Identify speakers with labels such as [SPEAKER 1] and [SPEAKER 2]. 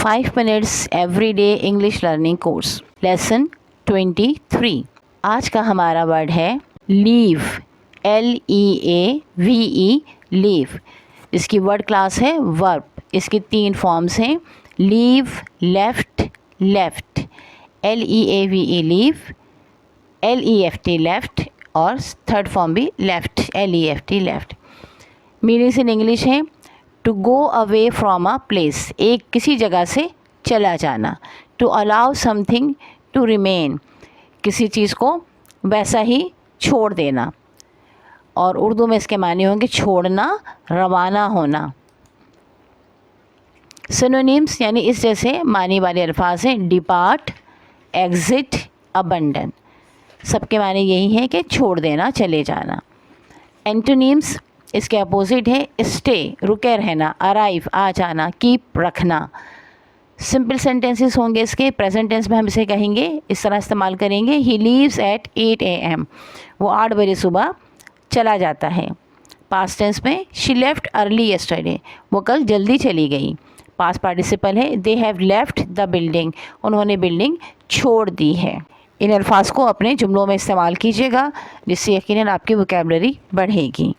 [SPEAKER 1] 5 minutes everyday English learning course lesson 23। आज का हमारा वर्ड है लीव, LEAVE, लीव। इसकी वर्ड क्लास है वर्ब। इसकी 3 फॉर्म्स हैं, leave, left, left, LEAVE leave, LEFT left, और थर्ड फॉर्म भी left, LEFT left. Meanings in English है to go away from a place, एक किसी जगह से चला जाना। To allow something to remain, किसी चीज़ को वैसा ही छोड़ देना। और उर्दू में इसके माने होंगे छोड़ना, रवाना होना। सिनोनिम्स यानी इस जैसे मानी वाले अल्फाज हैं डिपार्ट, एग्जिट, अबंडन। सबके माने यही है कि छोड़ देना, चले जाना। एंटोनिम्स इसके अपोजिट है स्टे, रुके रहना, अराइव, आ जाना, कीप, रखना। सिंपल सेंटेंसेस होंगे इसके। प्रेजेंट टेंस में हम इसे कहेंगे, इस तरह इस्तेमाल करेंगे, ही लीव्स एट 8 AM, वो 8 बजे सुबह चला जाता है। पास्ट टेंस में शी लेफ्ट अर्ली यस्टरडे, वो कल जल्दी चली गई। पास्ट पार्टिसिपल है they have left the building, उन्होंने बिल्डिंग छोड़ दी है। इन अल्फाज को अपने जुमलों में इस्तेमाल कीजिएगा, जिससे यकीनन आपकी वोकैबुलरी बढ़ेगी।